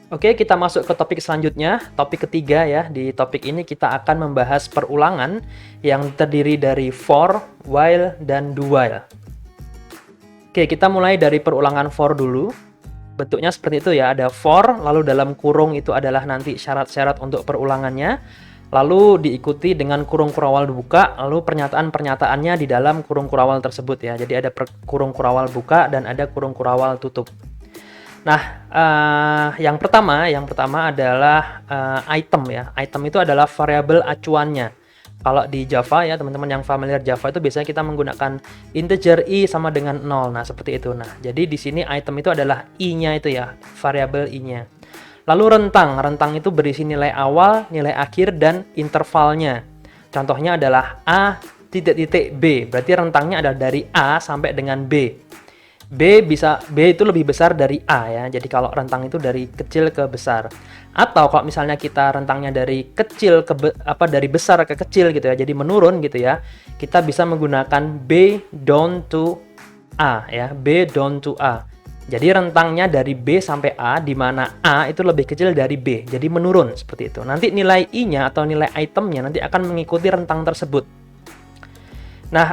Oke, kita masuk ke topik selanjutnya, topik ketiga ya. Di topik ini kita akan membahas perulangan yang terdiri dari for, while, dan do while. Oke, kita mulai dari perulangan for dulu. Bentuknya seperti itu ya, ada for, lalu dalam kurung itu adalah nanti syarat-syarat untuk perulangannya, lalu diikuti dengan kurung kurawal buka, lalu pernyataan-pernyataannya di dalam kurung kurawal tersebut ya. Jadi ada kurung kurawal buka dan ada kurung kurawal tutup. Nah, yang pertama adalah item ya. Item itu adalah variabel acuannya. Kalau di Java ya, teman-teman yang familiar Java itu biasanya kita menggunakan integer i sama dengan 0. Nah, seperti itu. Nah, jadi di sini item itu adalah i-nya itu ya, variabel i-nya. Lalu rentang. Rentang itu berisi nilai awal, nilai akhir, dan intervalnya. Contohnya adalah a titik-titik b. Berarti rentangnya adalah dari a sampai dengan b. B itu lebih besar dari A ya. Jadi kalau rentang itu dari kecil ke besar. Atau kalau misalnya kita rentangnya dari kecil ke dari besar ke kecil gitu ya. Jadi menurun gitu ya. Kita bisa menggunakan B down to A ya. B down to A. Jadi rentangnya dari B sampai A di mana A itu lebih kecil dari B. Jadi menurun seperti itu. Nanti nilai I-nya atau nilai itemnya nanti akan mengikuti rentang tersebut. Nah,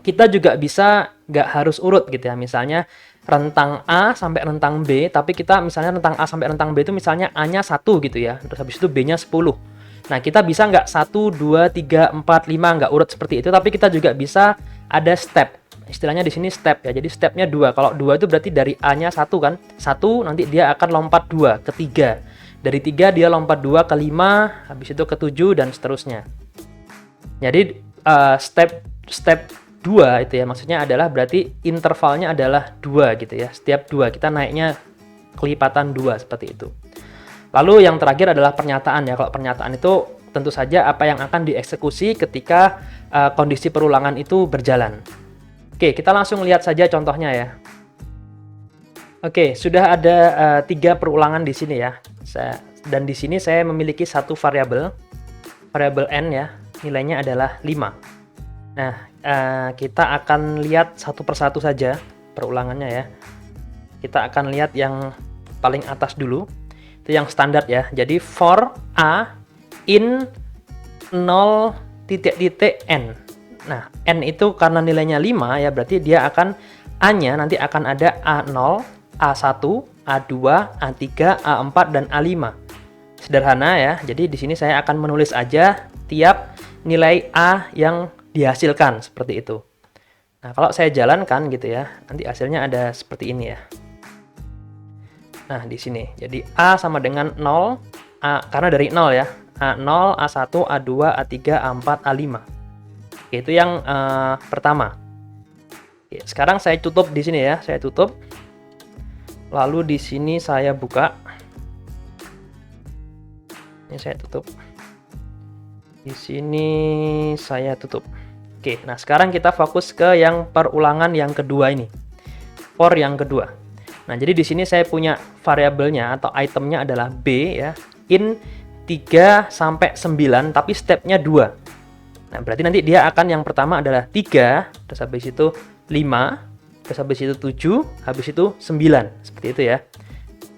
kita juga bisa nggak harus urut gitu ya. Misalnya rentang A sampai rentang B, tapi kita misalnya rentang A sampai rentang B itu misalnya A-nya 1 gitu ya. Terus habis itu B-nya 10. Nah, kita bisa nggak 1, 2, 3, 4, 5, nggak urut seperti itu, tapi kita juga bisa ada step. Istilahnya di sini step ya. Jadi stepnya 2. Kalau 2 itu berarti dari A-nya 1 kan. 1 nanti dia akan lompat 2 ke 3. Dari 3 dia lompat 2 ke 5, habis itu ke 7 dan seterusnya. Jadi step 2 itu ya, maksudnya adalah berarti intervalnya adalah 2 gitu ya. Setiap 2 kita naiknya kelipatan 2 seperti itu. Lalu yang terakhir adalah pernyataan ya. Kalau pernyataan itu tentu saja apa yang akan dieksekusi ketika kondisi perulangan itu berjalan. Oke, kita langsung lihat saja contohnya ya. Oke, sudah ada 3 perulangan di sini ya. Dan di sini saya memiliki satu variabel n ya. Nilainya adalah 5. Nah, kita akan lihat satu persatu saja perulangannya ya. Kita akan lihat yang paling atas dulu. Itu yang standar ya. Jadi for A in 0 titik-titik n. Nah, n itu karena nilainya 5 ya, berarti dia akan A-nya nanti akan ada A0, A1, A2, A3, A4 dan A5. Sederhana ya. Jadi di sini saya akan menulis aja tiap nilai A yang dihasilkan seperti itu. Nah, kalau saya jalankan gitu ya, nanti hasilnya ada seperti ini ya. Nah, di sini. Jadi A sama dengan 0, karena dari 0 ya. A0, A1, A2, A3, A4, A5. Oke, itu yang pertama. Oke, sekarang saya tutup di sini ya, saya tutup. Lalu di sini saya buka. Ini saya tutup. Di sini saya tutup. Oke, nah sekarang kita fokus ke yang perulangan yang kedua ini. For yang kedua. Nah, jadi di sini saya punya variabelnya atau itemnya adalah B ya. In 3 sampai 9 tapi stepnya 2. Nah, berarti nanti dia akan yang pertama adalah 3, terus habis itu 5, terus habis itu 7, habis itu 9. Seperti itu ya.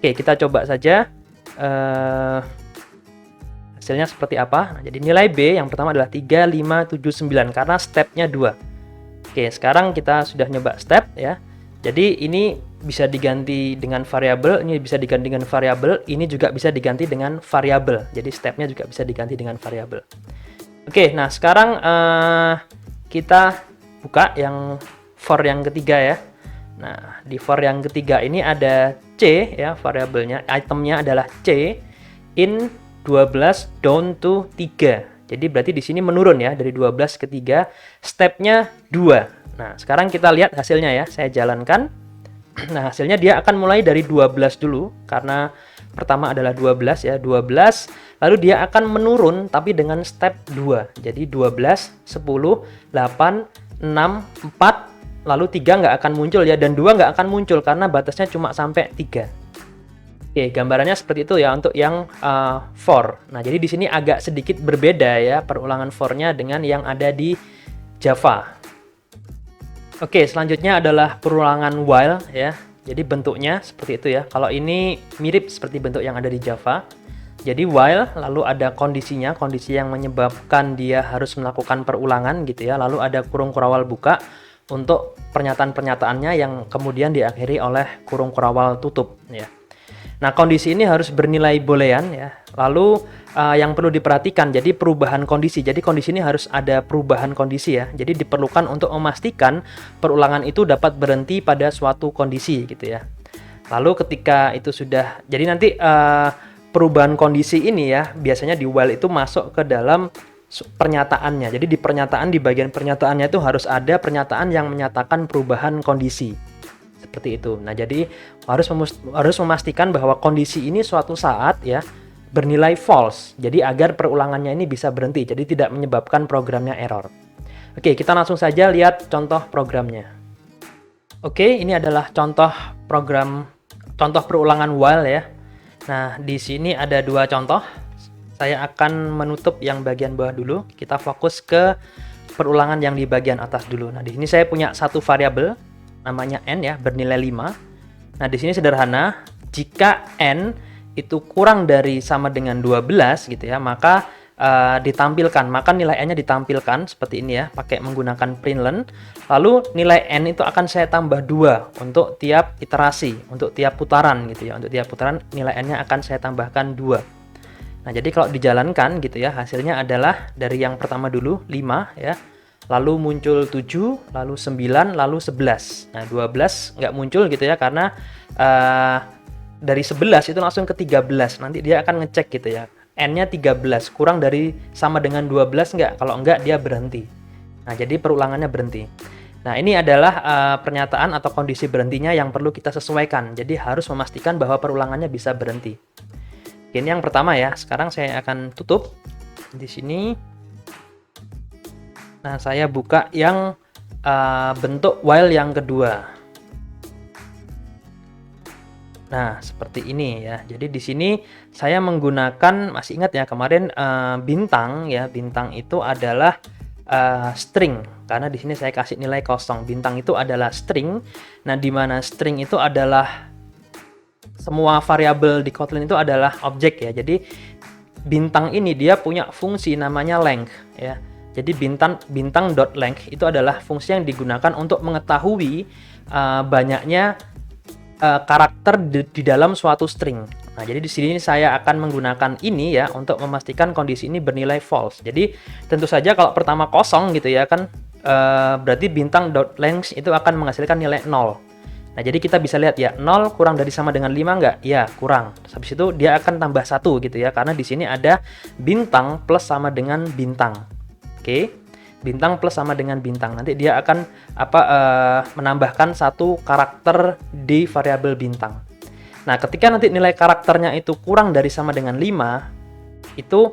Oke, kita coba saja hasilnya seperti apa. Nah, jadi nilai B yang pertama adalah 3, 5, 7, 9 karena stepnya 2. Oke, sekarang kita sudah nyoba step ya. Jadi ini bisa diganti dengan variabel, ini bisa diganti dengan variabel, ini juga bisa diganti dengan variabel. Jadi stepnya juga bisa diganti dengan variabel. Oke, nah sekarang kita buka yang for yang ketiga ya. Nah, di for yang ketiga ini ada C ya, variabelnya, itemnya adalah C in 12 down to 3. Jadi berarti di sini menurun ya, dari 12 ke 3, stepnya 2. Nah, sekarang kita lihat hasilnya ya. Saya jalankan. Nah, hasilnya dia akan mulai dari 12 dulu karena pertama adalah 12 ya, 12. Lalu dia akan menurun tapi dengan step 2. Jadi 12, 10, 8, 6, 4, lalu 3 nggak akan muncul ya, dan 2 nggak akan muncul karena batasnya cuma sampai 3. Oke, gambarannya seperti itu ya untuk yang for. Nah, jadi di sini agak sedikit berbeda ya perulangan for-nya dengan yang ada di Java. Oke, selanjutnya adalah perulangan while ya. Jadi bentuknya seperti itu ya. Kalau ini mirip seperti bentuk yang ada di Java. Jadi while, lalu ada kondisinya, kondisi yang menyebabkan dia harus melakukan perulangan gitu ya. Lalu ada kurung kurawal buka untuk pernyataan-pernyataannya yang kemudian diakhiri oleh kurung kurawal tutup ya. Nah, kondisi ini harus bernilai boolean ya. Lalu yang perlu diperhatikan, jadi perubahan kondisi. Jadi kondisi ini harus ada perubahan kondisi ya. Jadi diperlukan untuk memastikan perulangan itu dapat berhenti pada suatu kondisi gitu ya. Lalu ketika itu sudah, jadi nanti perubahan kondisi ini ya, biasanya di while itu masuk ke dalam pernyataannya. Jadi di pernyataan, di bagian pernyataannya itu harus ada pernyataan yang menyatakan perubahan kondisi. Seperti itu. Nah, jadi harus memastikan bahwa kondisi ini suatu saat ya bernilai false. Jadi agar perulangannya ini bisa berhenti. Jadi tidak menyebabkan programnya error. Oke, kita langsung saja lihat contoh programnya. Oke, ini adalah contoh perulangan while ya. Nah, di sini ada dua contoh. Saya akan menutup yang bagian bawah dulu. Kita fokus ke perulangan yang di bagian atas dulu. Nah, di sini saya punya satu variabel namanya n ya, bernilai 5. Nah, di sini sederhana, jika n itu kurang dari sama dengan 12 gitu ya, maka maka nilai n-nya ditampilkan seperti ini ya, pakai menggunakan println. Lalu nilai n itu akan saya tambah 2 untuk tiap iterasi, untuk tiap putaran gitu ya. Untuk tiap putaran nilai n-nya akan saya tambahkan 2. Nah, jadi kalau dijalankan gitu ya, hasilnya adalah dari yang pertama dulu 5 ya. Lalu muncul 7, lalu 9, lalu 11. Nah, 12 nggak muncul gitu ya, karena dari 11 itu langsung ke 13. Nanti dia akan ngecek gitu ya. N-nya 13, kurang dari sama dengan 12 nggak? Kalau nggak, dia berhenti. Nah, jadi perulangannya berhenti. Nah, ini adalah pernyataan atau kondisi berhentinya yang perlu kita sesuaikan. Jadi harus memastikan bahwa perulangannya bisa berhenti. Ini yang pertama ya. Sekarang saya akan tutup di sini. Nah, saya buka yang bentuk while yang kedua. Nah, seperti ini ya. Jadi di sini saya menggunakan, masih ingat ya kemarin bintang ya. Bintang itu adalah string, karena di sini saya kasih nilai kosong. Bintang itu adalah string. Nah, di mana string itu adalah semua variabel di Kotlin itu adalah objek ya. Jadi bintang ini dia punya fungsi namanya length ya. Jadi bintang.length itu adalah fungsi yang digunakan untuk mengetahui banyaknya karakter di dalam suatu string. Nah, jadi di sini saya akan menggunakan ini ya untuk memastikan kondisi ini bernilai false. Jadi tentu saja kalau pertama kosong gitu ya kan, berarti bintang.length itu akan menghasilkan nilai 0. Nah, jadi kita bisa lihat ya, 0 kurang dari sama dengan 5 nggak? Ya, kurang. Habis itu dia akan tambah 1 gitu ya, karena di sini ada bintang plus sama dengan bintang. Oke, bintang plus sama dengan bintang. Nanti dia akan menambahkan satu karakter di variabel bintang. Nah, ketika nanti nilai karakternya itu kurang dari sama dengan 5, itu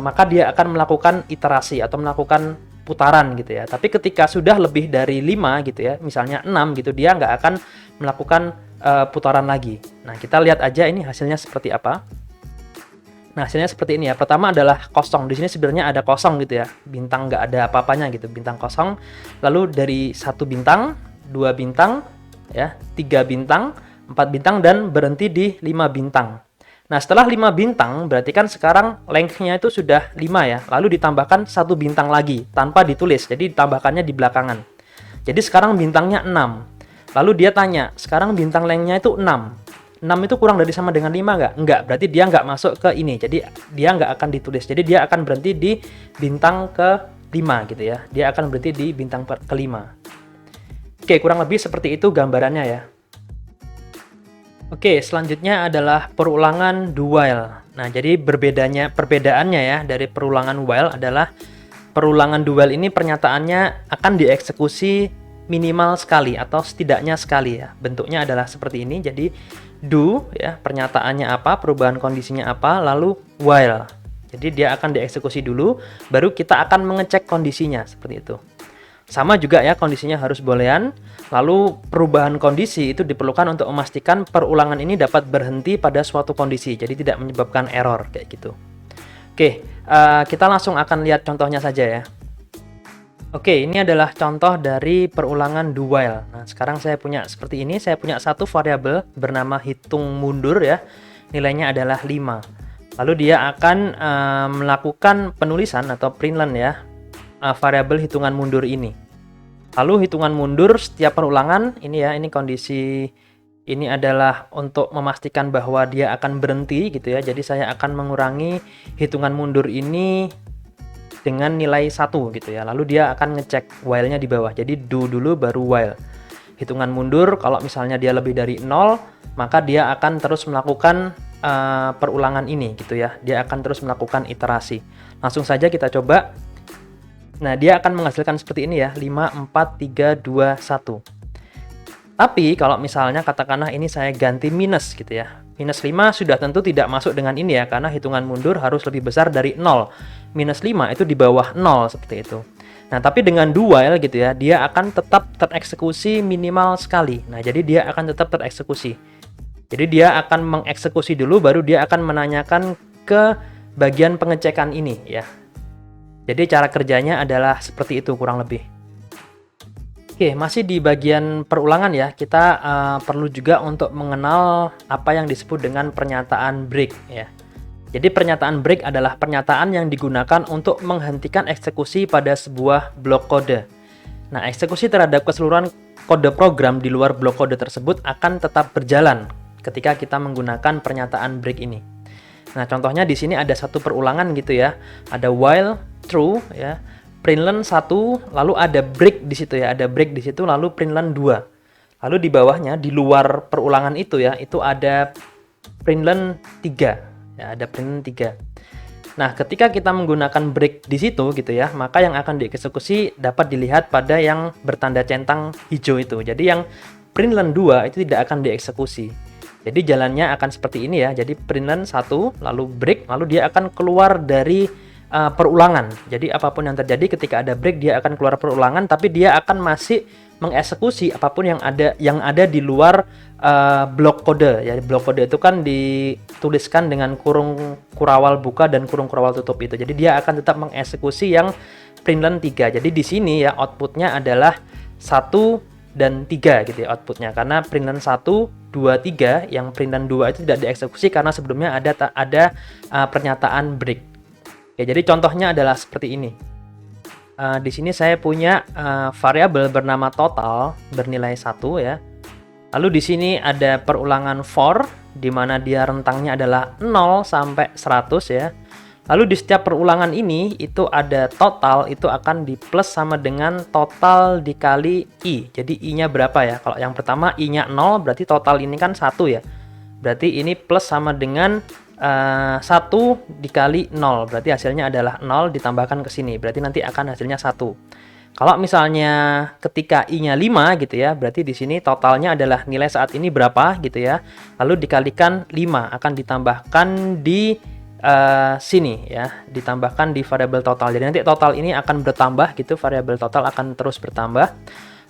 maka dia akan melakukan iterasi atau melakukan putaran gitu ya. Tapi ketika sudah lebih dari 5 gitu ya, misalnya 6 gitu, dia nggak akan melakukan putaran lagi. Nah, kita lihat aja ini hasilnya seperti apa. Nah, hasilnya seperti ini ya. Pertama adalah kosong. Di sini sebenarnya ada kosong gitu ya. Bintang nggak ada apa-apanya gitu. Bintang kosong. Lalu dari 1 bintang, 2 bintang, ya, 3 bintang, 4 bintang, dan berhenti di 5 bintang. Nah, setelah 5 bintang, berarti kan sekarang length-nya itu sudah 5 ya. Lalu ditambahkan 1 bintang lagi, tanpa ditulis. Jadi ditambahkannya di belakangan. Jadi sekarang bintangnya 6. Lalu dia tanya, sekarang bintang length-nya itu 6. 6 itu kurang dari sama dengan 5 nggak? Nggak, berarti dia nggak masuk ke ini. Jadi dia nggak akan ditulis. Jadi dia akan berhenti di bintang ke-5 gitu ya. Dia akan berhenti di bintang ke-5. Oke, kurang lebih seperti itu gambarannya ya. Oke, selanjutnya adalah perulangan do while. Nah, jadi perbedaannya ya dari perulangan while adalah perulangan do while ini pernyataannya akan dieksekusi minimal sekali atau setidaknya sekali ya. Bentuknya adalah seperti ini. Jadi do ya, pernyataannya apa, perubahan kondisinya apa, lalu while. Jadi dia akan dieksekusi dulu, baru kita akan mengecek kondisinya seperti itu. Sama juga ya, kondisinya harus boolean. Lalu perubahan kondisi itu diperlukan untuk memastikan perulangan ini dapat berhenti pada suatu kondisi, jadi tidak menyebabkan error kayak gitu. Oke, kita langsung akan lihat contohnya saja ya. Oke, ini adalah contoh dari perulangan do while. Nah, sekarang saya punya seperti ini, saya punya satu variabel bernama hitung mundur ya, nilainya adalah 5. Lalu dia akan melakukan penulisan atau println ya, variabel hitungan mundur ini. Lalu hitungan mundur setiap perulangan, ini ya, ini kondisi, ini adalah untuk memastikan bahwa dia akan berhenti gitu ya, jadi saya akan mengurangi hitungan mundur ini dengan nilai 1 gitu ya. Lalu dia akan ngecek while-nya di bawah. Jadi do dulu baru while. Hitungan mundur kalau misalnya dia lebih dari 0, maka dia akan terus melakukan perulangan ini gitu ya. Dia akan terus melakukan iterasi. Langsung saja kita coba. Nah, dia akan menghasilkan seperti ini ya, 5 4 3 2 1. Tapi kalau misalnya katakanlah ini saya ganti minus gitu ya. Minus 5 sudah tentu tidak masuk dengan ini ya, karena hitungan mundur harus lebih besar dari 0. Minus 5 itu di bawah 0 seperti itu. Nah, tapi dengan do while gitu ya, dia akan tetap tereksekusi minimal sekali. Nah, jadi dia akan tetap tereksekusi. Jadi dia akan mengeksekusi dulu, baru dia akan menanyakan ke bagian pengecekan ini ya. Jadi cara kerjanya adalah seperti itu kurang lebih. Oke, masih di bagian perulangan ya, kita perlu juga untuk mengenal apa yang disebut dengan pernyataan break ya. Jadi pernyataan break adalah pernyataan yang digunakan untuk menghentikan eksekusi pada sebuah blok kode. Nah, eksekusi terhadap keseluruhan kode program di luar blok kode tersebut akan tetap berjalan ketika kita menggunakan pernyataan break ini. Nah, contohnya di sini ada satu perulangan gitu ya. Ada while true ya. Println 1, lalu ada break di situ ya, ada break di situ, lalu println 2. Lalu di bawahnya, di luar perulangan itu ya, itu ada println 3. Ya, ada println 3. Nah, ketika kita menggunakan break di situ gitu ya, maka yang akan dieksekusi dapat dilihat pada yang bertanda centang hijau itu. Jadi yang println 2 itu tidak akan dieksekusi. Jadi jalannya akan seperti ini ya. Jadi println 1, lalu break, lalu dia akan keluar dari perulangan. Jadi apapun yang terjadi ketika ada break, dia akan keluar perulangan, tapi dia akan masih mengeksekusi apapun yang ada di luar blok kode ya. Blok kode itu kan dituliskan dengan kurung kurawal buka dan kurung kurawal tutup itu. Jadi dia akan tetap mengeksekusi yang println 3. Jadi di sini ya outputnya adalah 1 dan 3 gitu ya outputnya, karena println 1, 2, 3, yang println 2 itu tidak dieksekusi karena sebelumnya ada pernyataan break. Ya, jadi contohnya adalah seperti ini. Di sini saya punya variabel bernama total bernilai 1 ya. Lalu di sini ada perulangan for, di mana dia rentangnya adalah 0 sampai 100 ya. Lalu di setiap perulangan ini itu ada total, itu akan di plus sama dengan total dikali i. Jadi i-nya berapa ya? Kalau yang pertama i-nya 0, berarti total ini kan 1 ya. Berarti ini plus sama dengan 1 dikali 0, berarti hasilnya adalah 0 ditambahkan ke sini, berarti nanti akan hasilnya 1. Kalau misalnya ketika i-nya 5 gitu ya, berarti di sini totalnya adalah nilai saat ini berapa gitu ya, lalu dikalikan 5, akan ditambahkan di sini ya, ditambahkan di variabel total. Jadi nanti total ini akan bertambah gitu, variabel total akan terus bertambah.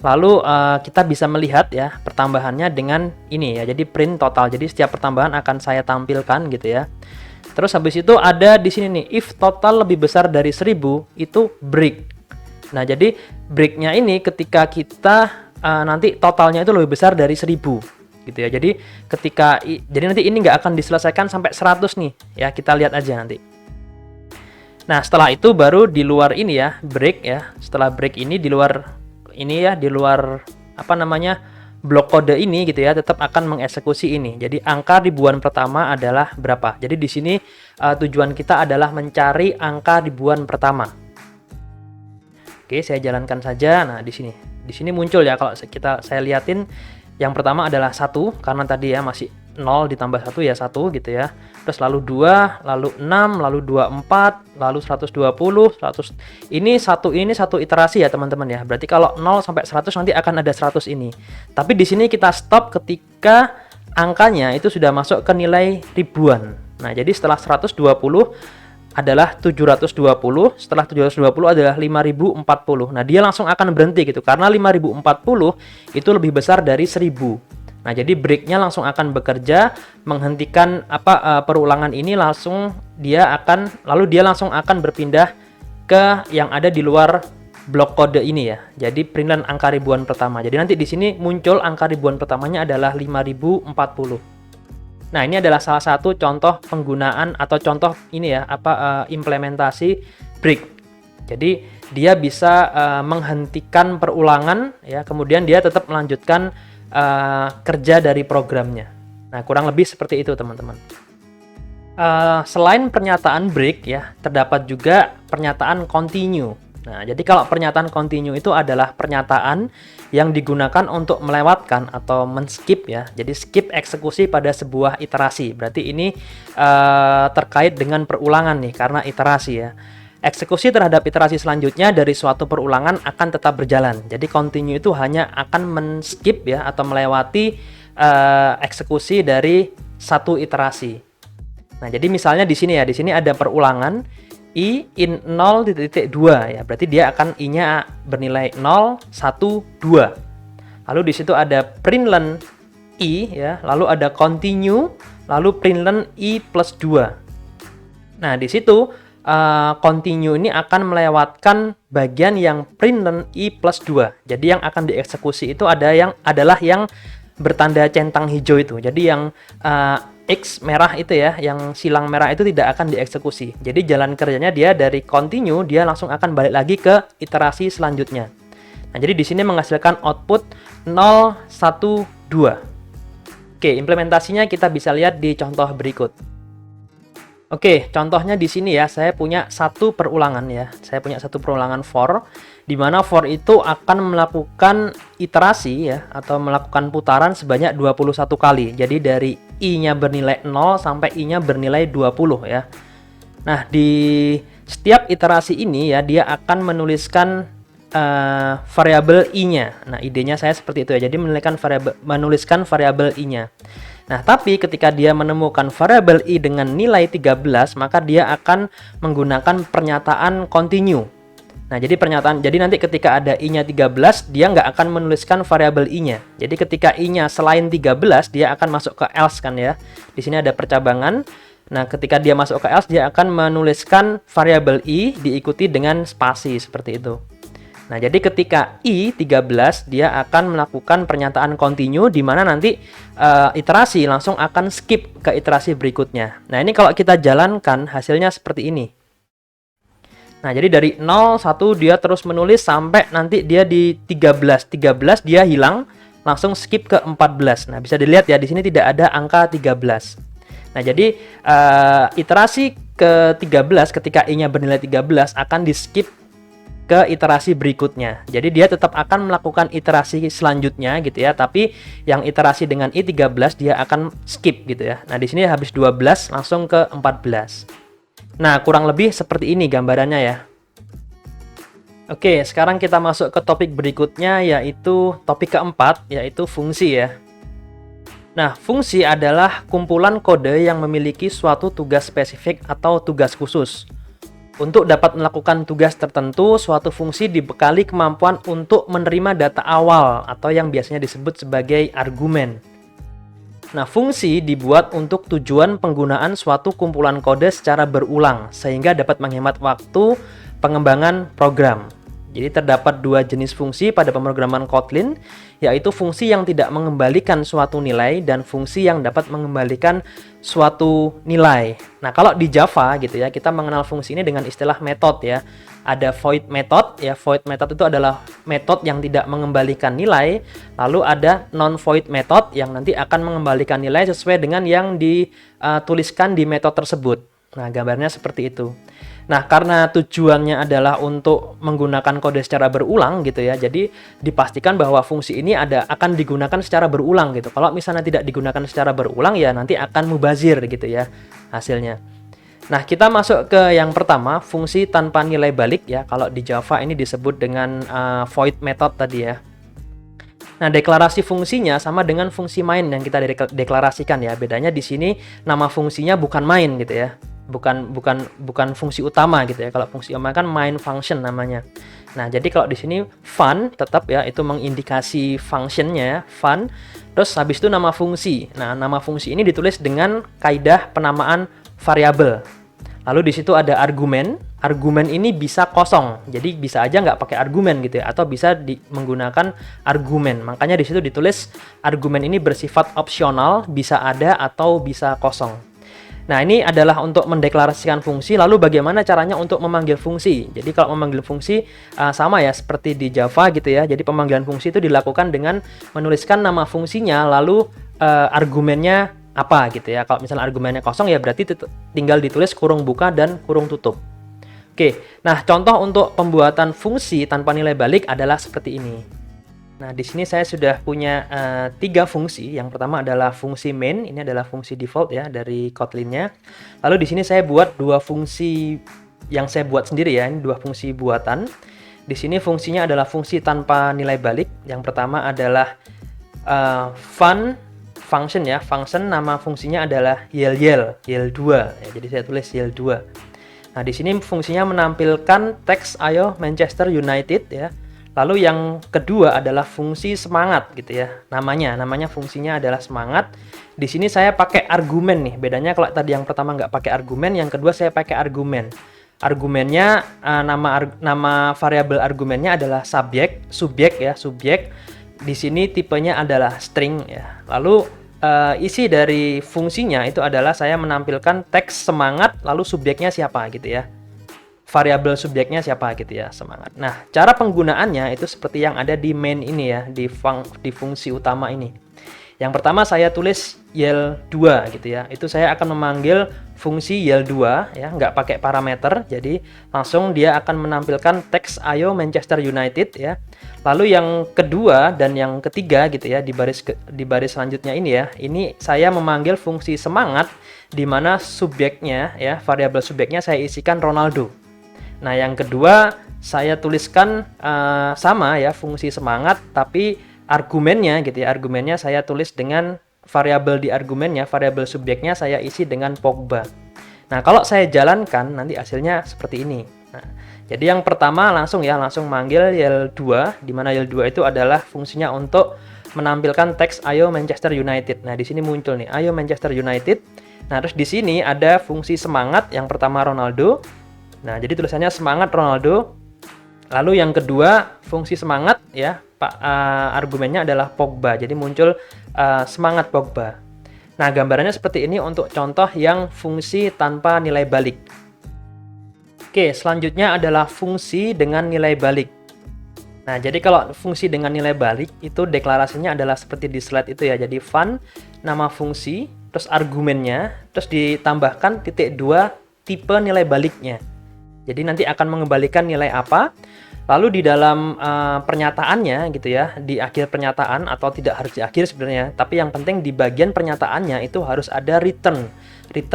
Lalu kita bisa melihat ya pertambahannya dengan ini ya. Jadi print total. Jadi setiap pertambahan akan saya tampilkan gitu ya. Terus habis itu ada di sini nih, if total lebih besar dari 1000 itu break. Nah, jadi breaknya ini ketika kita nanti totalnya itu lebih besar dari 1000 gitu ya. Jadi jadi nanti ini nggak akan diselesaikan sampai 100 nih ya. Kita lihat aja nanti. Nah, setelah itu baru di luar ini ya, break ya. Setelah break ini di luar ini ya, di luar apa namanya blok kode ini gitu ya, tetap akan mengeksekusi ini. Jadi angka ribuan pertama adalah berapa? Jadi di sini tujuan kita adalah mencari angka ribuan pertama. Oke, saya jalankan saja. Nah, di sini muncul ya, kalau saya liatin yang pertama adalah 1 karena tadi ya masih 0 ditambah 1 ya 1 gitu ya. Terus lalu 2, lalu 6, lalu 24, lalu 120, 100. Ini satu iterasi ya teman-teman ya. Berarti kalau 0 sampai 100 nanti akan ada 100 ini. Tapi di sini kita stop ketika angkanya itu sudah masuk ke nilai ribuan. Nah, jadi setelah 120 adalah 720, setelah 720 adalah 5040. Nah, dia langsung akan berhenti gitu karena 5040 itu lebih besar dari 1000. Nah, jadi breaknya langsung akan bekerja menghentikan perulangan ini, lalu dia langsung akan berpindah ke yang ada di luar blok kode ini ya. Jadi println angka ribuan pertama. Jadi nanti di sini muncul angka ribuan pertamanya adalah 5040. Nah, ini adalah salah satu contoh penggunaan atau contoh ini ya, implementasi break. Jadi dia bisa menghentikan perulangan ya, kemudian dia tetap melanjutkan kerja dari programnya. Nah, kurang lebih seperti itu, teman-teman. Selain pernyataan break ya, terdapat juga pernyataan continue. Nah, jadi kalau pernyataan continue itu adalah pernyataan yang digunakan untuk melewatkan atau men-skip ya. Jadi skip eksekusi pada sebuah iterasi. Berarti ini terkait dengan perulangan nih, karena iterasi ya. Eksekusi terhadap iterasi selanjutnya dari suatu perulangan akan tetap berjalan. Jadi continue itu hanya akan men-skip ya, atau melewati eksekusi dari satu iterasi. Nah, jadi misalnya di sini ya, di sini ada perulangan I in 0.2 ya, berarti dia akan I-nya bernilai 0, 1, 2. Lalu di situ ada println I ya, lalu ada continue, lalu println I plus 2. Nah, di situ continue ini akan melewatkan bagian yang println I plus 2. Jadi yang akan dieksekusi itu adalah yang bertanda centang hijau itu. Jadi yang X merah itu ya, yang silang merah itu tidak akan dieksekusi. Jadi jalan kerjanya dia dari continue, dia langsung akan balik lagi ke iterasi selanjutnya. Nah, jadi di sini menghasilkan output 0, 1, 2. Oke, implementasinya kita bisa lihat di contoh berikut. Oke, contohnya di sini ya, saya punya satu perulangan ya. Saya punya satu perulangan for, di mana for itu akan melakukan iterasi ya, atau melakukan putaran sebanyak 21 kali. Jadi dari I-nya bernilai 0 sampai I-nya bernilai 20 ya. Nah, di setiap iterasi ini ya, dia akan menuliskan variabel I-nya. Nah, idenya saya seperti itu ya. Jadi menuliskan variabel I-nya. Nah, tapi ketika dia menemukan variabel I dengan nilai 13, maka dia akan menggunakan pernyataan continue. Nah, jadi nanti ketika ada I-nya 13, dia nggak akan menuliskan variabel I-nya. Jadi ketika I-nya selain 13, dia akan masuk ke else kan ya. Di sini ada percabangan. Nah, ketika dia masuk ke else, dia akan menuliskan variabel I diikuti dengan spasi seperti itu. Nah, jadi ketika I13, dia akan melakukan pernyataan continue, di mana nanti iterasi langsung akan skip ke iterasi berikutnya. Nah, ini kalau kita jalankan, hasilnya seperti ini. Nah, jadi dari 0, 1 dia terus menulis sampai nanti dia di 13. 13 dia hilang, langsung skip ke 14. Nah, bisa dilihat ya, di sini tidak ada angka 13. Nah, jadi iterasi ke-13 ketika I-nya bernilai 13 akan di-skip ke iterasi berikutnya. Jadi dia tetap akan melakukan iterasi selanjutnya gitu ya, tapi yang iterasi dengan I13 dia akan skip gitu ya. Nah, di sini habis 12 langsung ke 14. Nah, kurang lebih seperti ini gambarannya ya. Oke, sekarang kita masuk ke topik berikutnya, yaitu topik keempat, yaitu fungsi ya. Nah, fungsi adalah kumpulan kode yang memiliki suatu tugas spesifik atau tugas khusus. Untuk dapat melakukan tugas tertentu, suatu fungsi dibekali kemampuan untuk menerima data awal atau yang biasanya disebut sebagai argumen. Nah, fungsi dibuat untuk tujuan penggunaan suatu kumpulan kode secara berulang, sehingga dapat menghemat waktu pengembangan program. Jadi terdapat dua jenis fungsi pada pemrograman Kotlin, yaitu fungsi yang tidak mengembalikan suatu nilai dan fungsi yang dapat mengembalikan suatu nilai. Nah, kalau di Java gitu ya, kita mengenal fungsi ini dengan istilah metode ya. Ada void method ya, void method itu adalah metode yang tidak mengembalikan nilai. Lalu ada non void method yang nanti akan mengembalikan nilai sesuai dengan yang dituliskan di metode tersebut. Nah, gambarnya seperti itu. Nah, karena tujuannya adalah untuk menggunakan kode secara berulang gitu ya, jadi dipastikan bahwa fungsi ini akan digunakan secara berulang gitu. Kalau misalnya tidak digunakan secara berulang ya nanti akan mubazir gitu ya hasilnya. Nah, kita masuk ke yang pertama, fungsi tanpa nilai balik ya. Kalau di Java ini disebut dengan void method tadi ya. Nah, deklarasi fungsinya sama dengan fungsi main yang kita deklarasikan ya. Bedanya di sini nama fungsinya bukan main gitu ya. Bukan fungsi utama gitu ya. Kalau fungsi utama kan main function namanya. Nah, jadi kalau di sini fun tetap ya, itu mengindikasi functionnya ya, fun. Terus habis itu nama fungsi. Nah, nama fungsi ini ditulis dengan kaidah penamaan variabel. Lalu di situ ada argumen. argumen ini bisa kosong. Jadi bisa aja nggak pakai argumen gitu ya, atau bisa menggunakan argumen. Makanya di situ ditulis argumen ini bersifat opsional, bisa ada atau bisa kosong. Nah, ini adalah untuk mendeklarasikan fungsi. Lalu bagaimana caranya untuk memanggil fungsi? Jadi kalau memanggil fungsi sama ya seperti di Java gitu ya. Jadi pemanggilan fungsi itu dilakukan dengan menuliskan nama fungsinya, lalu argumennya apa gitu ya. Kalau misalnya argumennya kosong ya berarti tinggal ditulis kurung buka dan kurung tutup. Oke, nah contoh untuk pembuatan fungsi tanpa nilai balik adalah seperti ini. Nah, di sini saya sudah punya 3 fungsi. Yang pertama adalah fungsi main, ini adalah fungsi default ya dari Kotlin-nya. Lalu di sini saya buat 2 fungsi yang saya buat sendiri ya, ini 2 fungsi buatan. Di sini fungsinya adalah fungsi tanpa nilai balik. Yang pertama adalah fun function ya, function nama fungsinya adalah yel2 ya, jadi saya tulis yel2. Nah, di sini fungsinya menampilkan teks ayo Manchester United ya. Lalu yang kedua adalah fungsi semangat gitu ya. Namanya fungsinya adalah semangat. Di sini saya pakai argumen nih. Bedanya kalau tadi yang pertama nggak pakai argumen, yang kedua saya pakai argumen. Argumennya nama variabel argumennya adalah subjek ya, subjek. Di sini tipenya adalah string ya. Lalu isi dari fungsinya itu adalah saya menampilkan teks semangat lalu subjeknya siapa gitu ya. Variabel subjeknya siapa gitu ya, semangat. Nah, cara penggunaannya itu seperti yang ada di main ini ya, di fungsi utama ini. Yang pertama saya tulis yel2 gitu ya. Itu saya akan memanggil fungsi yel2 ya, nggak pakai parameter. Jadi langsung dia akan menampilkan teks ayo Manchester United ya. Lalu yang kedua dan yang ketiga gitu ya, di baris selanjutnya ini ya. Ini saya memanggil fungsi semangat di mana subjeknya ya, variabel subjeknya saya isikan Ronaldo. Nah, yang kedua saya tuliskan sama ya, fungsi semangat, tapi argumennya gitu ya, argumennya saya tulis dengan variabel di argumennya, variabel subjeknya saya isi dengan Pogba. Nah, kalau saya jalankan nanti hasilnya seperti ini. Nah, jadi yang pertama langsung manggil yel2, di mana yel2 itu adalah fungsinya untuk menampilkan teks ayo Manchester United. Nah, di sini muncul nih ayo Manchester United. Nah, terus di sini ada fungsi semangat, yang pertama Ronaldo. Nah, jadi tulisannya semangat Ronaldo. Lalu yang kedua fungsi semangat ya, argumennya adalah Pogba. Jadi muncul semangat Pogba. Nah, gambarannya seperti ini untuk contoh yang fungsi tanpa nilai balik. Oke, selanjutnya adalah fungsi dengan nilai balik. Nah, jadi kalau fungsi dengan nilai balik itu deklarasinya adalah seperti di slide itu ya. Jadi fun nama fungsi, terus argumennya, terus ditambahkan titik 2 tipe nilai baliknya. Jadi nanti akan mengembalikan nilai apa. Lalu di dalam pernyataannya gitu ya, di akhir pernyataan atau tidak harus di akhir sebenarnya, tapi yang penting di bagian pernyataannya itu harus ada return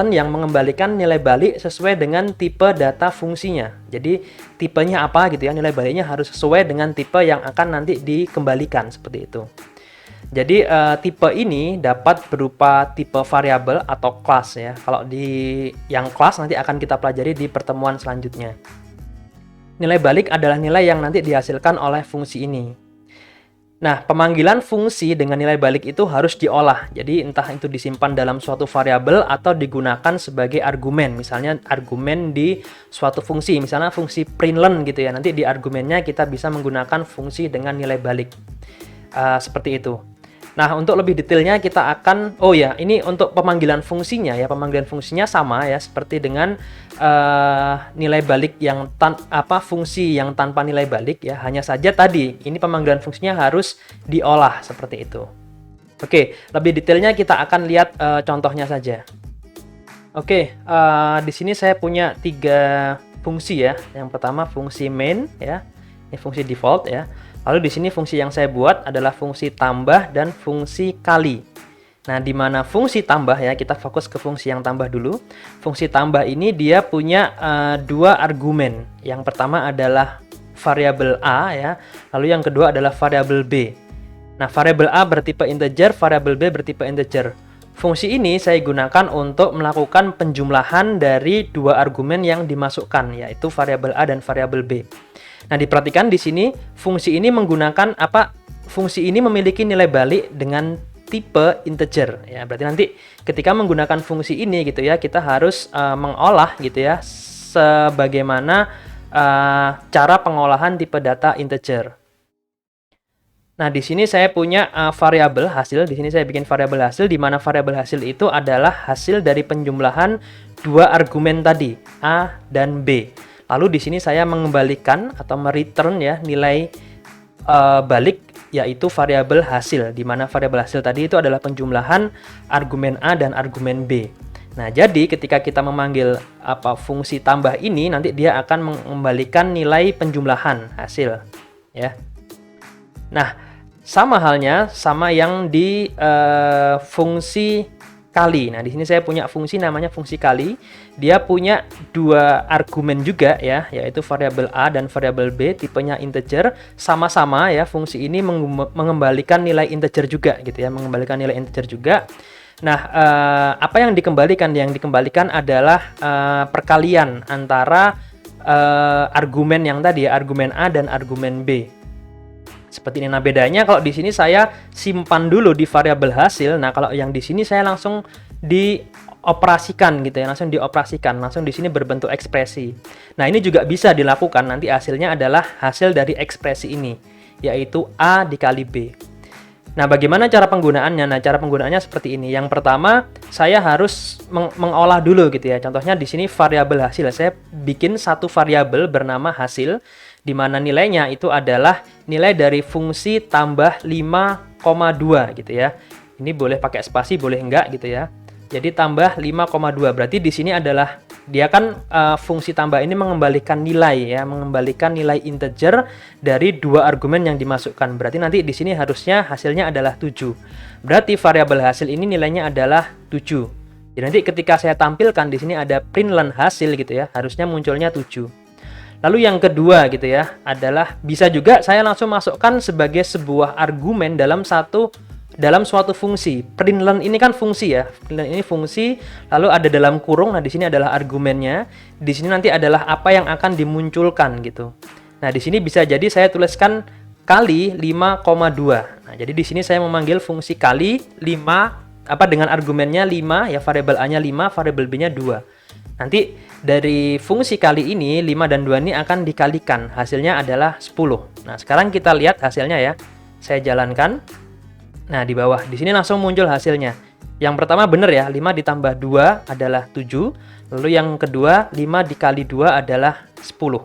yang mengembalikan nilai balik sesuai dengan tipe data fungsinya. Jadi tipenya apa gitu ya, nilai baliknya harus sesuai dengan tipe yang akan nanti dikembalikan seperti itu. Jadi tipe ini dapat berupa tipe variabel atau kelas ya. Kalau di yang kelas nanti akan kita pelajari di pertemuan selanjutnya. Nilai balik adalah nilai yang nanti dihasilkan oleh fungsi ini. Nah, pemanggilan fungsi dengan nilai balik itu harus diolah. Jadi entah itu disimpan dalam suatu variabel atau digunakan sebagai argumen. Misalnya argumen di suatu fungsi, misalnya fungsi println gitu ya. Nanti di argumennya kita bisa menggunakan fungsi dengan nilai balik. Seperti itu. Nah, untuk lebih detailnya kita akan, ini untuk pemanggilan fungsinya ya, pemanggilan fungsinya sama ya, seperti dengan nilai balik yang fungsi yang tanpa nilai balik ya, hanya saja tadi ini pemanggilan fungsinya harus diolah seperti itu. Oke, lebih detailnya kita akan lihat contohnya saja. Oke, di sini saya punya 3 fungsi ya. Yang pertama fungsi main ya, ini fungsi default ya. Lalu di sini fungsi yang saya buat adalah fungsi tambah dan fungsi kali. Nah, di mana fungsi tambah ya, kita fokus ke fungsi yang tambah dulu. Fungsi tambah ini dia punya 2 argumen. Yang pertama adalah variabel A ya, lalu yang kedua adalah variabel B. Nah, variabel A bertipe integer, variabel B bertipe integer. Fungsi ini saya gunakan untuk melakukan penjumlahan dari 2 argumen yang dimasukkan, yaitu variabel A dan variabel B. Nah, diperhatikan di sini fungsi ini menggunakan fungsi ini memiliki nilai balik dengan tipe integer ya. Berarti nanti ketika menggunakan fungsi ini gitu ya, kita harus mengolah gitu ya sebagaimana cara pengolahan tipe data integer. Nah, di sini saya punya variabel hasil. Di sini saya bikin variabel hasil, di mana variabel hasil itu adalah hasil dari penjumlahan dua argumen tadi, A dan B. Lalu di sini saya mengembalikan atau mereturn ya nilai balik, yaitu variabel hasil, di mana variabel hasil tadi itu adalah penjumlahan argumen A dan argumen B. Nah, jadi ketika kita memanggil fungsi tambah ini, nanti dia akan mengembalikan nilai penjumlahan hasil, ya. Nah, sama halnya sama yang di fungsi kali. Nah, di sini saya punya fungsi namanya fungsi kali. Dia punya dua argumen juga ya, yaitu variabel A dan variabel B, tipenya integer. Sama-sama ya, fungsi ini mengembalikan nilai integer juga gitu ya, mengembalikan nilai integer juga. Nah, apa yang dikembalikan? Yang dikembalikan adalah perkalian antara argumen yang tadi ya, argumen A dan argumen B. Seperti ini. Nah, bedanya kalau di sini saya simpan dulu di variabel hasil. Nah, kalau yang di sini saya langsung dioperasikan gitu ya, langsung dioperasikan, langsung di sini berbentuk ekspresi. Nah, ini juga bisa dilakukan. Nanti hasilnya adalah hasil dari ekspresi ini, yaitu A dikali B. Nah, bagaimana cara penggunaannya? Nah, cara penggunaannya seperti ini. Yang pertama, saya harus mengolah dulu gitu ya. Contohnya di sini variabel hasil. Saya bikin satu variabel bernama hasil, di mana nilainya itu adalah nilai dari fungsi tambah 5,2 gitu ya. Ini boleh pakai spasi, boleh enggak gitu ya. Jadi tambah 5,2. Berarti di sini adalah dia kan fungsi tambah ini mengembalikan nilai ya, mengembalikan nilai integer dari dua argumen yang dimasukkan. Berarti nanti di sini harusnya hasilnya adalah 7. Berarti variabel hasil ini nilainya adalah 7. Jadi nanti ketika saya tampilkan di sini ada println hasil gitu ya, harusnya munculnya 7. Lalu yang kedua gitu ya, adalah bisa juga saya langsung masukkan sebagai sebuah argumen dalam suatu fungsi. Println ini kan fungsi ya. Println ini fungsi, lalu ada dalam kurung. Nah, di sini adalah argumennya. Di sini nanti adalah apa yang akan dimunculkan gitu. Nah, di sini bisa jadi saya tuliskan kali 5,2. Nah, jadi di sini saya memanggil fungsi kali 5 dengan argumennya 5 ya, variabel A-nya 5, variabel B-nya 2. Nanti dari fungsi kali ini 5 dan 2 ini akan dikalikan. Hasilnya adalah 10. Nah, sekarang kita lihat hasilnya ya. Saya jalankan. Nah, di bawah di sini langsung muncul hasilnya. Yang pertama benar ya, 5 ditambah 2 adalah 7. Lalu yang kedua 5 dikali 2 adalah 10.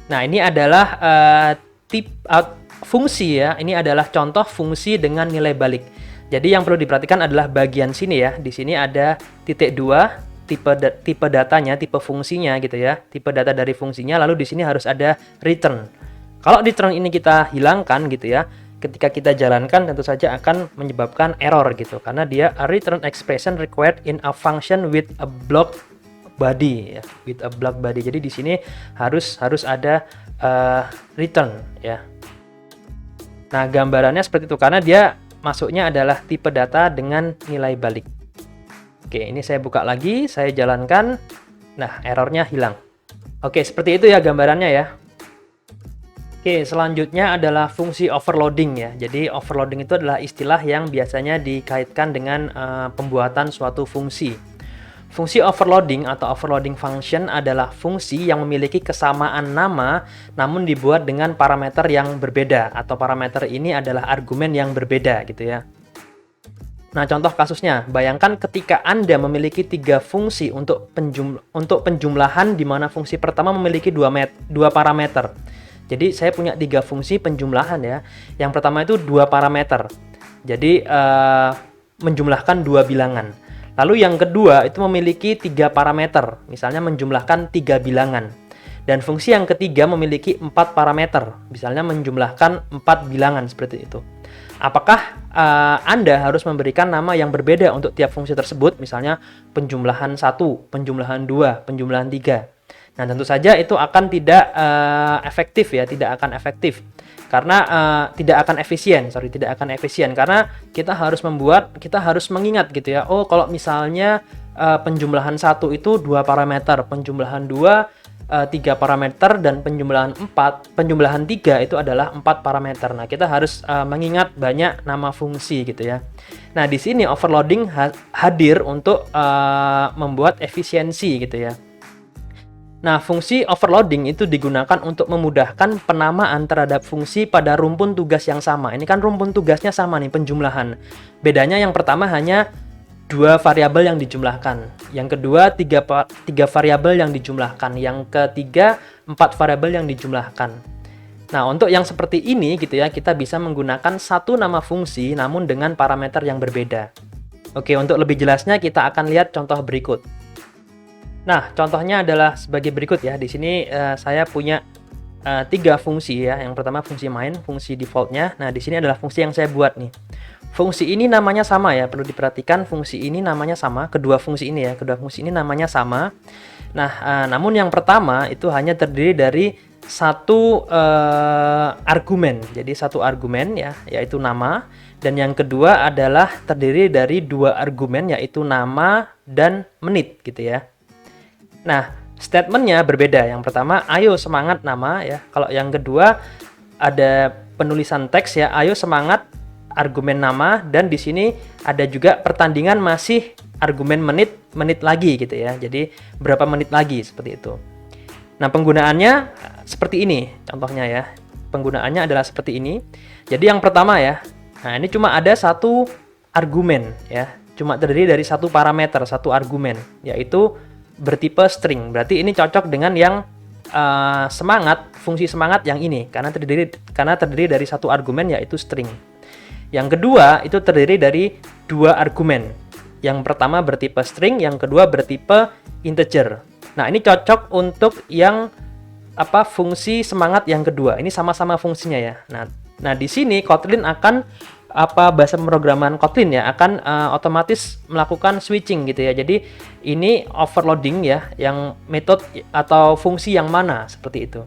Nah, ini adalah fungsi ya. Ini adalah contoh fungsi dengan nilai balik. Jadi yang perlu diperhatikan adalah bagian sini ya. Di sini ada titik 2. Tipe datanya, tipe fungsinya gitu ya, tipe data dari fungsinya, lalu di sini harus ada return. Kalau return ini kita hilangkan gitu ya, ketika kita jalankan tentu saja akan menyebabkan error gitu, karena dia a return expression required in a function with a block body ya, with a block body. Jadi di sini harus ada return ya. Nah, gambarannya seperti itu karena dia masuknya adalah tipe data dengan nilai balik. Oke, ini saya buka lagi, saya jalankan. Nah, errornya hilang. Oke, seperti itu ya gambarannya ya. Oke, selanjutnya adalah fungsi overloading ya. Jadi, overloading itu adalah istilah yang biasanya dikaitkan dengan pembuatan suatu fungsi. Fungsi overloading atau overloading function adalah fungsi yang memiliki kesamaan nama, namun dibuat dengan parameter yang berbeda. Atau parameter ini adalah argumen yang berbeda gitu ya. Nah, contoh kasusnya, bayangkan ketika Anda memiliki 3 fungsi untuk penjumlahan, di mana fungsi pertama memiliki 2 parameter. Jadi, saya punya 3 fungsi penjumlahan ya. Yang pertama itu 2 parameter. Jadi, menjumlahkan 2 bilangan. Lalu yang kedua itu memiliki 3 parameter, misalnya menjumlahkan 3 bilangan. Dan fungsi yang ketiga memiliki 4 parameter, misalnya menjumlahkan 4 bilangan seperti itu. Apakah Anda harus memberikan nama yang berbeda untuk tiap fungsi tersebut, misalnya penjumlahan 1, penjumlahan 2, penjumlahan 3. Nah, tentu saja itu akan tidak efektif ya, tidak akan efektif. Karena tidak akan efisien karena kita harus mengingat gitu ya. Oh, kalau misalnya penjumlahan 1 itu 2 parameter, penjumlahan 2 3 parameter, dan penjumlahan 3 itu adalah 4 parameter. Nah, kita harus mengingat banyak nama fungsi gitu ya. Nah, di sini overloading hadir untuk membuat efisiensi gitu ya. Nah, fungsi overloading itu digunakan untuk memudahkan penamaan terhadap fungsi pada rumpun tugas yang sama. Ini kan rumpun tugasnya sama nih, penjumlahan. Bedanya yang pertama hanya 2 variabel yang dijumlahkan. Yang kedua, 3 variabel yang dijumlahkan. Yang ketiga, 4 variabel yang dijumlahkan. Nah, untuk yang seperti ini gitu ya, kita bisa menggunakan satu nama fungsi namun dengan parameter yang berbeda. Oke, untuk lebih jelasnya kita akan lihat contoh berikut. Nah, contohnya adalah sebagai berikut ya. Di sini saya punya 3 fungsi ya. Yang pertama fungsi main, fungsi defaultnya. Nah, di sini adalah fungsi yang saya buat nih. Fungsi ini namanya sama ya, perlu diperhatikan fungsi ini namanya sama. Kedua fungsi ini ya, kedua fungsi ini namanya sama. Nah, namun yang pertama itu hanya terdiri dari satu argumen. Jadi satu argumen ya, yaitu nama. Dan yang kedua adalah terdiri dari 2 argumen, yaitu nama dan menit gitu ya. Nah, statementnya berbeda. Yang pertama, ayo semangat nama ya. Kalau yang kedua ada penulisan teks ya, ayo semangat argumen nama, dan di sini ada juga pertandingan masih argumen menit lagi gitu ya. Jadi berapa menit lagi seperti itu. Nah, penggunaannya seperti ini contohnya ya. Penggunaannya adalah seperti ini. Jadi yang pertama ya. Nah, ini cuma ada satu argumen ya. Cuma terdiri dari satu parameter, satu argumen, yaitu bertipe string. Berarti ini cocok dengan yang semangat, fungsi semangat yang ini karena terdiri dari satu argumen yaitu string. Yang kedua itu terdiri dari 2 argumen. Yang pertama bertipe string, yang kedua bertipe integer. Nah, ini cocok untuk yang fungsi semangat yang kedua. Ini sama-sama fungsinya ya. Nah, di sini Kotlin akan bahasa pemrograman Kotlin ya akan otomatis melakukan switching gitu ya. Jadi ini overloading ya, yang metode atau fungsi yang mana seperti itu.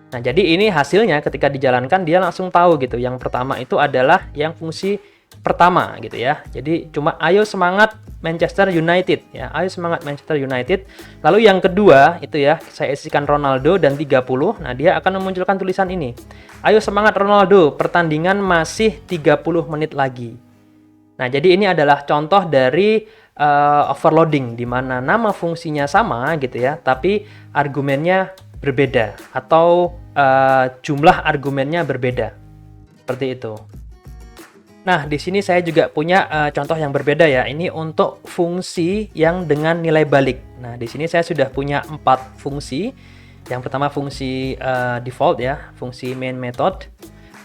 Nah, jadi ini hasilnya ketika dijalankan dia langsung tahu gitu. Yang pertama itu adalah yang fungsi pertama gitu ya. Jadi cuma ayo semangat Manchester United ya. Ayo semangat Manchester United. Lalu yang kedua itu ya, saya isikan Ronaldo dan 30. Nah, dia akan memunculkan tulisan ini. Ayo semangat Ronaldo, pertandingan masih 30 menit lagi. Nah, jadi ini adalah contoh dari overloading di mana nama fungsinya sama gitu ya, tapi argumennya berbeda atau jumlah argumennya berbeda. Seperti itu. Nah, di sini saya juga punya contoh yang berbeda ya. Ini untuk fungsi yang dengan nilai balik. Nah, di sini saya sudah punya 4 fungsi. Yang pertama fungsi default ya, fungsi main method,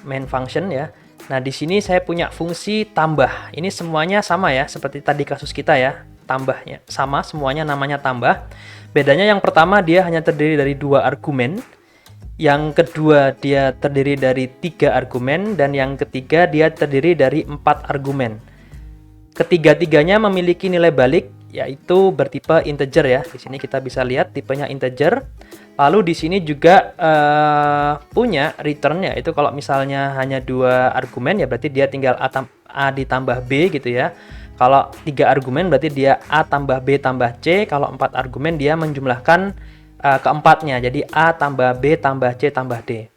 main function ya. Nah, di sini saya punya fungsi tambah. Ini semuanya sama ya, seperti tadi kasus kita ya. Tambahnya sama, semuanya namanya tambah. Bedanya yang pertama dia hanya terdiri dari 2 argumen. Yang kedua dia terdiri dari 3 argumen, dan yang ketiga dia terdiri dari 4 argumen. Ketiga-tiganya memiliki nilai balik yaitu bertipe integer ya. Di sini kita bisa lihat tipenya integer. Lalu di sini juga punya return ya, itu kalau misalnya hanya 2 argumen ya berarti dia tinggal A ditambah B gitu ya. Kalau 3 argumen berarti dia A tambah B tambah C. Kalau 4 argumen dia menjumlahkan keempatnya, jadi A tambah B tambah C tambah D.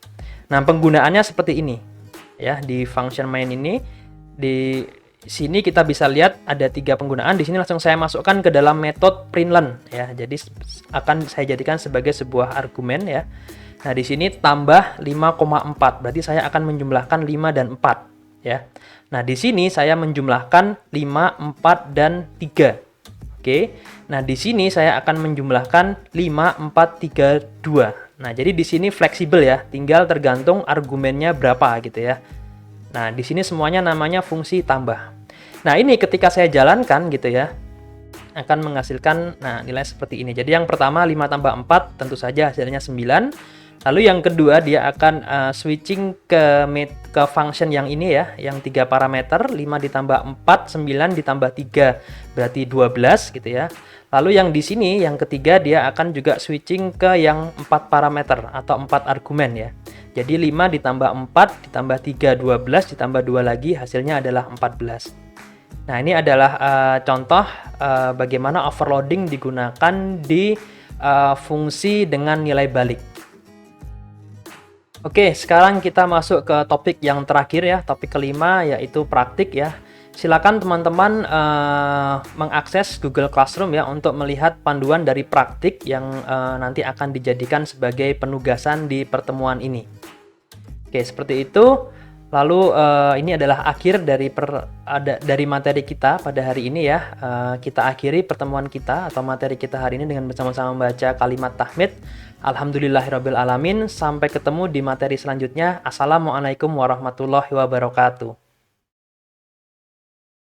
Nah, penggunaannya seperti ini ya. Di function main ini, di sini kita bisa lihat ada 3 penggunaan. Di sini langsung saya masukkan ke dalam metode println ya. Jadi akan saya jadikan sebagai sebuah argumen ya. Nah, di sini tambah 5,4 berarti saya akan menjumlahkan 5 dan 4 ya. Nah, di sini saya menjumlahkan 5, 4 dan 3. Oke. Nah, di sini saya akan menjumlahkan 5, 4, 3, 2. Nah, jadi di sini fleksibel ya, tinggal tergantung argumennya berapa gitu ya. Nah, di sini semuanya namanya fungsi tambah. Nah, ini ketika saya jalankan gitu ya, akan menghasilkan nilai seperti ini. Jadi yang pertama 5 tambah 4 tentu saja hasilnya 9. Lalu yang kedua dia akan switching ke function yang ini ya, yang 3 parameter, 5 ditambah 4, 9 ditambah 3 berarti 12 gitu ya. Lalu yang di sini yang ketiga dia akan juga switching ke yang 4 parameter atau 4 argumen ya. Jadi 5 ditambah 4 ditambah 3 12 ditambah 2 lagi hasilnya adalah 14. Nah, ini adalah contoh bagaimana overloading digunakan di fungsi dengan nilai balik. Oke, sekarang kita masuk ke topik yang terakhir ya, topik kelima yaitu praktik ya. Silakan teman-teman mengakses Google Classroom ya untuk melihat panduan dari praktik yang nanti akan dijadikan sebagai penugasan di pertemuan ini. Oke, seperti itu. Lalu ini adalah akhir dari materi kita pada hari ini ya. Kita akhiri pertemuan kita atau materi kita hari ini dengan bersama-sama membaca kalimat tahmid. Alhamdulillahirabbil alamin. Sampai ketemu di materi selanjutnya. Assalamualaikum warahmatullahi wabarakatuh.